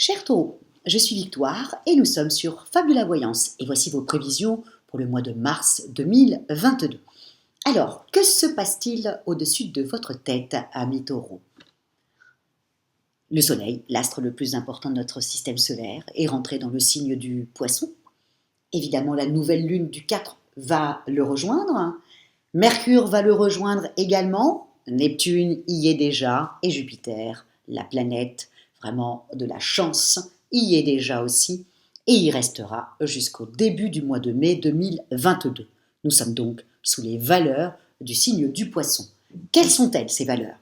Cher Taureau, je suis Victoire et nous sommes sur Fabula Voyance et voici vos prévisions pour le mois de mars 2022. Alors, que se passe-t-il au-dessus de votre tête, ami Taureau? Le Soleil, l'astre le plus important de notre système solaire, est rentré dans le signe du Poisson. Évidemment, la nouvelle lune du 4 va le rejoindre. Mercure va le rejoindre également. Neptune y est déjà et Jupiter, la planète vraiment de la chance, y est déjà aussi et y restera jusqu'au début du mois de mai 2022. Nous sommes donc sous les valeurs du signe du Poisson. Quelles sont-elles, ces valeurs?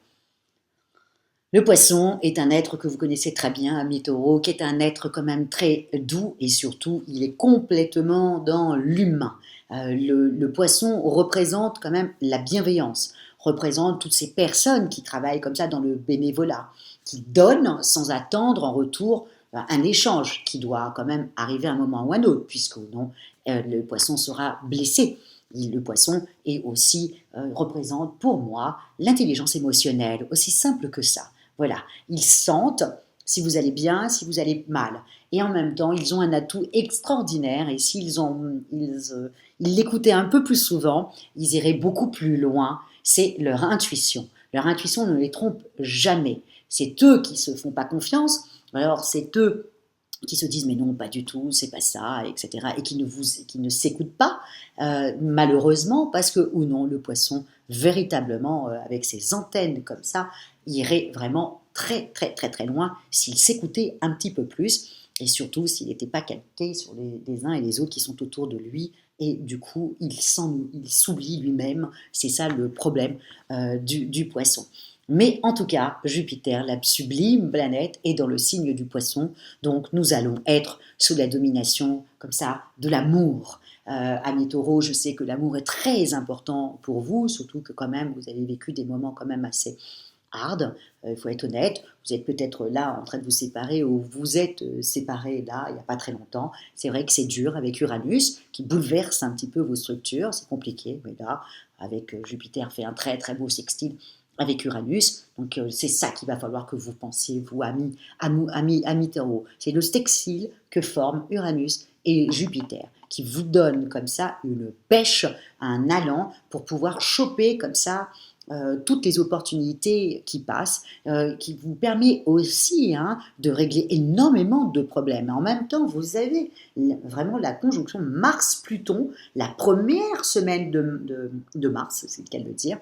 Le Poisson est un être que vous connaissez très bien, ami Taureau, qui est un être quand même très doux et surtout, il est complètement dans l'humain. Le Poisson représente quand même la bienveillance, représente toutes ces personnes qui travaillent comme ça dans le bénévolat, qui donnent sans attendre en retour un échange qui doit quand même arriver à un moment ou à un autre, puisque non, le Poisson sera blessé. Le Poisson est aussi, représente pour moi l'intelligence émotionnelle, aussi simple que ça. Voilà, ils sentent si vous allez bien, si vous allez mal. Et en même temps, ils ont un atout extraordinaire et ils l'écoutaient un peu plus souvent, ils iraient beaucoup plus loin. C'est leur intuition. Leur intuition ne les trompe jamais. C'est eux qui se font pas confiance. Alors c'est eux qui se disent mais non pas du tout, c'est pas ça, etc. et qui ne s'écoutent pas malheureusement parce que ou non le Poisson véritablement avec ses antennes comme ça irait vraiment très très très très loin s'il s'écoutait un petit peu plus et surtout s'il n'était pas calqué sur les uns et les autres qui sont autour de lui et du coup il s'oublie lui-même, c'est ça le problème du Poisson. Mais en tout cas, Jupiter, la sublime planète, est dans le signe du Poisson, donc nous allons être sous la domination, comme ça, de l'amour. Ami Taureau, je sais que l'amour est très important pour vous, surtout que quand même, vous avez vécu des moments quand même assez hard, il faut être honnête, vous êtes peut-être là en train de vous séparer ou vous êtes séparés là, il n'y a pas très longtemps. C'est vrai que c'est dur avec Uranus, qui bouleverse un petit peu vos structures, c'est compliqué, mais là, avec Jupiter fait un très très beau sextile avec Uranus. Donc c'est ça qu'il va falloir que vous pensiez, vous, amis Taureau. C'est le sextile que forment Uranus et Jupiter, qui vous donne comme ça une pêche, un allant pour pouvoir choper comme ça toutes les opportunités qui passent, qui vous permet aussi de régler énormément de problèmes. En même temps, vous avez vraiment la conjonction Mars-Pluton, la première semaine de mars, c'est le cas de le dire,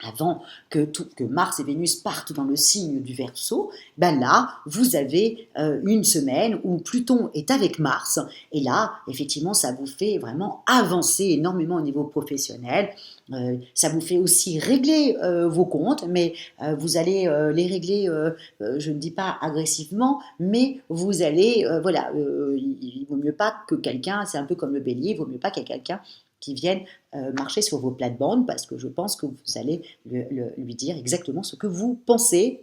avant que Mars et Vénus partent dans le signe du Verseau, ben là, vous avez une semaine où Pluton est avec Mars, et là, effectivement, ça vous fait vraiment avancer énormément au niveau professionnel. Ça vous fait aussi régler vos comptes, mais vous allez les régler, je ne dis pas agressivement, mais vous allez, voilà, il vaut mieux pas que quelqu'un, c'est un peu comme le bélier, il vaut mieux pas qu'il y ait quelqu'un qui vienne marcher sur vos plates-bandes parce que je pense que vous allez lui dire exactement ce que vous pensez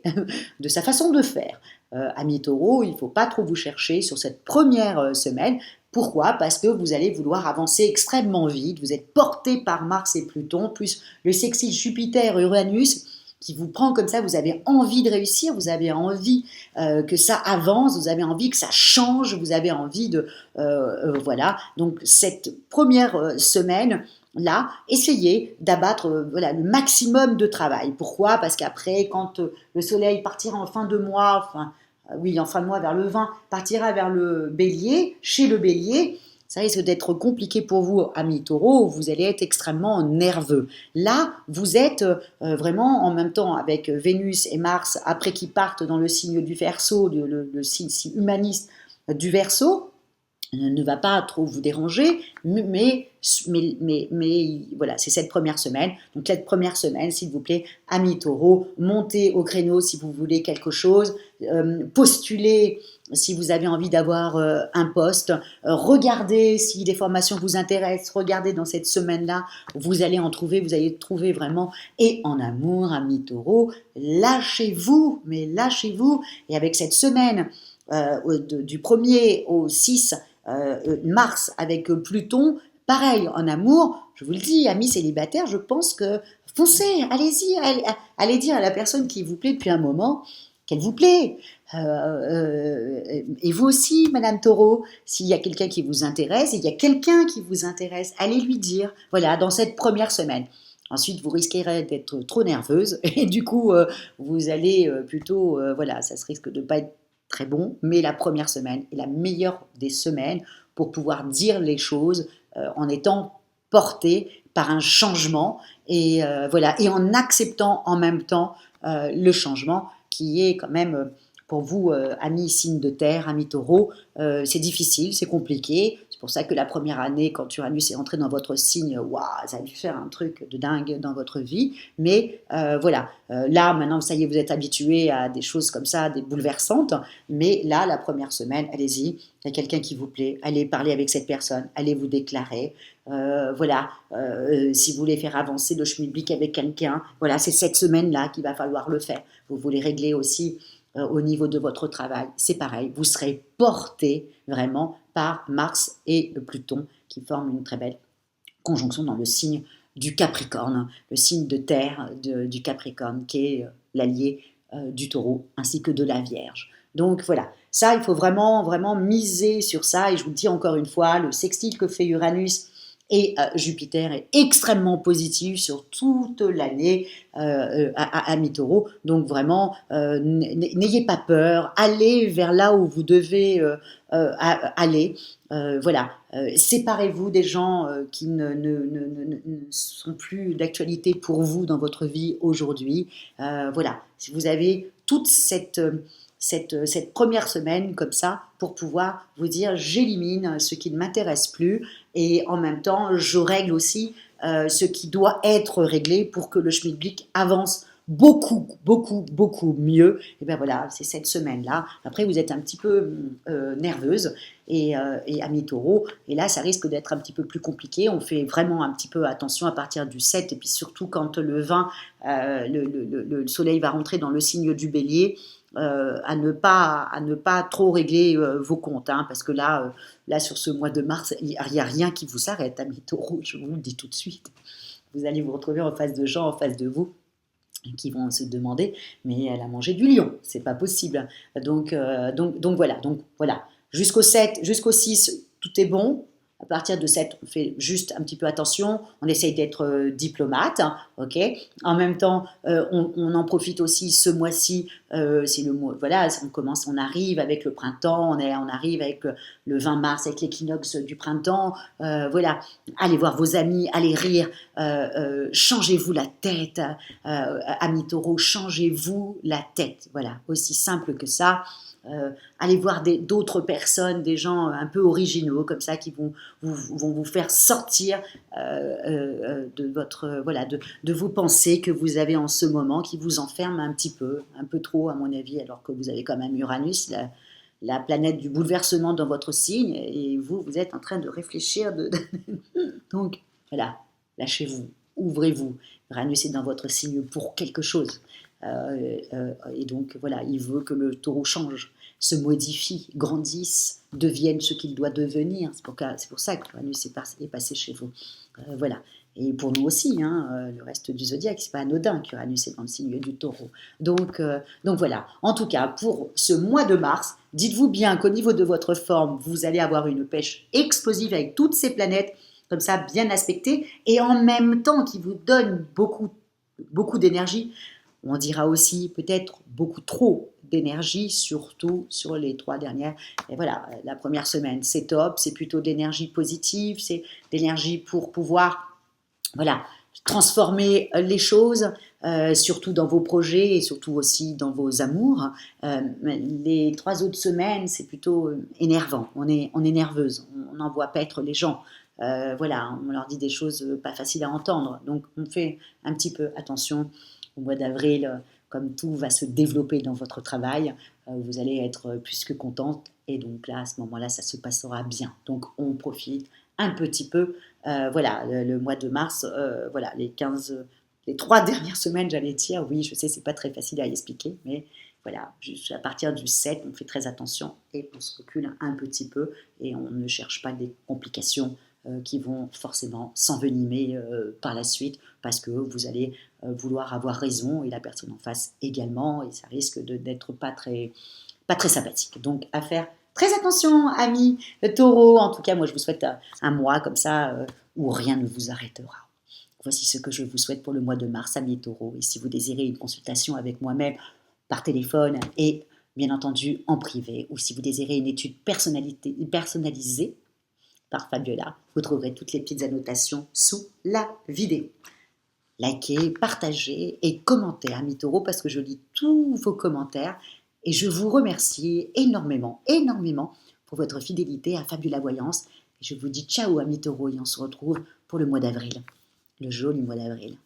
de sa façon de faire. Ami Taureau, il ne faut pas trop vous chercher sur cette première semaine. Pourquoi? Parce que vous allez vouloir avancer extrêmement vite, vous êtes porté par Mars et Pluton, plus le sextile Jupiter-Uranus qui vous prend comme ça, vous avez envie de réussir, vous avez envie que ça avance, vous avez envie que ça change, vous avez envie de... voilà, donc cette première semaine, là, essayez d'abattre voilà, le maximum de travail. Pourquoi? Parce qu'après, quand le soleil partira en fin de mois, enfin, oui, en fin de mois vers le 20, partira vers le bélier, chez le bélier, ça risque d'être compliqué pour vous, amis taureaux, vous allez être extrêmement nerveux. Là, vous êtes vraiment en même temps avec Vénus et Mars, après qu'ils partent dans le signe du Verseau, le signe si humaniste du Verseau, ne va pas trop vous déranger, mais voilà, c'est cette première semaine. Donc cette première semaine, s'il vous plaît, amis taureaux, montez au créneau si vous voulez quelque chose, postulez si vous avez envie d'avoir un poste, regardez si des formations vous intéressent, regardez dans cette semaine-là, vous allez en trouver, vous allez trouver vraiment. Et en amour, amis taureaux, lâchez-vous, mais lâchez-vous. Et avec cette semaine du 1er au 6 Mars avec Pluton, pareil, en amour, je vous le dis, amis célibataires, je pense que foncez, allez-y, allez dire à la personne qui vous plaît depuis un moment qu'elle vous plaît. Et vous aussi, Madame Taureau, s'il y a quelqu'un qui vous intéresse, il y a quelqu'un qui vous intéresse, allez lui dire, voilà, dans cette première semaine. Ensuite, vous risquerez d'être trop nerveuse et du coup, vous allez plutôt, voilà, ça se risque de ne pas être très bon, mais la première semaine est la meilleure des semaines pour pouvoir dire les choses en étant porté par un changement et voilà, et en acceptant en même temps le changement qui est quand même pour vous, amis signes de terre, amis taureaux, c'est difficile, c'est compliqué. C'est pour ça que la première année, quand Uranus est entré dans votre signe, waouh, ça a dû faire un truc de dingue dans votre vie. Mais voilà, là, maintenant, ça y est, vous êtes habitué à des choses comme ça, des bouleversantes. Mais là, la première semaine, allez-y, il y a quelqu'un qui vous plaît, allez parler avec cette personne, allez vous déclarer. Voilà, si vous voulez faire avancer le schmilblick avec quelqu'un, voilà, c'est cette semaine-là qu'il va falloir le faire. Vous voulez régler aussi au niveau de votre travail, c'est pareil, vous serez porté vraiment par Mars et Pluton qui forment une très belle conjonction dans le signe du Capricorne, le signe de terre du Capricorne qui est l'allié du Taureau ainsi que de la Vierge. Donc voilà, ça il faut vraiment vraiment miser sur ça et je vous le dis encore une fois, le sextile que fait Uranus et Jupiter est extrêmement positif sur toute l'année à mi-taureau. Donc vraiment, n'ayez pas peur, allez vers là où vous devez aller. Voilà, séparez-vous des gens qui ne sont plus d'actualité pour vous dans votre vie aujourd'hui. Voilà, si vous avez toute cette première semaine comme ça pour pouvoir vous dire j'élimine ce qui ne m'intéresse plus et en même temps je règle aussi ce qui doit être réglé pour que le schmilblick avance beaucoup, beaucoup, beaucoup mieux. Et bien voilà, c'est cette semaine-là. Après, vous êtes un petit peu nerveuse et à mi-taureau. Et là, ça risque d'être un petit peu plus compliqué. On fait vraiment un petit peu attention à partir du 7 et puis surtout quand le 20, le soleil va rentrer dans le signe du bélier. À ne pas trop régler vos comptes, hein, parce que là, sur ce mois de mars, il n'y a rien qui vous arrête, amis taureaux, je vous le dis tout de suite. Vous allez vous retrouver en face de gens, en face de vous, qui vont se demander, mais elle a mangé du lion, c'est pas possible. Donc voilà. Jusqu'au 7, jusqu'au 6, tout est bon. À partir de 7, on fait juste un petit peu attention, on essaye d'être diplomate, hein, ok. En même temps, on en profite aussi ce mois-ci, c'est le mois, voilà, on arrive avec le printemps, on arrive avec le 20 mars, avec l'équinoxe du printemps, voilà. Allez voir vos amis, allez rire, changez-vous la tête, amis taureaux, changez-vous la tête, voilà, aussi simple que ça. Allez voir d'autres personnes, des gens un peu originaux comme ça qui vont vous faire sortir de votre voilà de vos pensées que vous avez en ce moment, qui vous enferment un peu trop à mon avis, alors que vous avez quand même Uranus, la planète du bouleversement dans votre signe, et vous êtes en train de réfléchir. Donc voilà, lâchez-vous, ouvrez-vous. Uranus est dans votre signe pour quelque chose. Et donc voilà, il veut que le taureau change, se modifie, grandisse, devienne ce qu'il doit devenir. C'est pour ça que Uranus est passé chez vous. Voilà. Et pour nous aussi, hein, le reste du zodiaque, c'est pas anodin qu'Uranus est dans le signe du taureau. Donc voilà. En tout cas, pour ce mois de mars, dites-vous bien qu'au niveau de votre forme, vous allez avoir une pêche explosive avec toutes ces planètes comme ça bien aspectées et en même temps qui vous donne beaucoup, beaucoup d'énergie. On dira aussi peut-être beaucoup trop d'énergie, surtout sur les 3 dernières. Et voilà, la première semaine, c'est top, c'est plutôt d'énergie positive, c'est d'énergie pour pouvoir, voilà, transformer les choses, surtout dans vos projets et surtout aussi dans vos amours. Les 3 autres semaines, c'est plutôt énervant. On est nerveuse, on n'envoie paître les gens. Voilà, on leur dit des choses pas faciles à entendre. Donc on fait un petit peu attention au mois d'avril, comme tout va se développer dans votre travail, vous allez être plus que contente et donc là, à ce moment-là, ça se passera bien. Donc on profite un petit peu, voilà, le mois de mars, voilà, les 3 dernières semaines, j'allais dire, oui, je sais, c'est pas très facile à expliquer, mais voilà, à partir du 7, on fait très attention et on se recule un petit peu et on ne cherche pas des complications qui vont forcément s'envenimer par la suite parce que vous allez vouloir avoir raison et la personne en face également et ça risque d'être pas très sympathique. Donc à faire très attention, amis taureaux. En tout cas, moi je vous souhaite un mois comme ça où rien ne vous arrêtera. Voici ce que je vous souhaite pour le mois de mars, amis taureaux. Et si vous désirez une consultation avec moi-même par téléphone et bien entendu en privé, ou si vous désirez une étude personnalisée par Fabiola, vous trouverez toutes les petites annotations sous la vidéo. Likez, partagez et commentez, amis taureaux, parce que je lis tous vos commentaires et je vous remercie énormément, énormément pour votre fidélité à Fabiola Voyance. Et je vous dis ciao, amis taureaux, et on se retrouve pour le mois d'avril, le joli mois d'avril.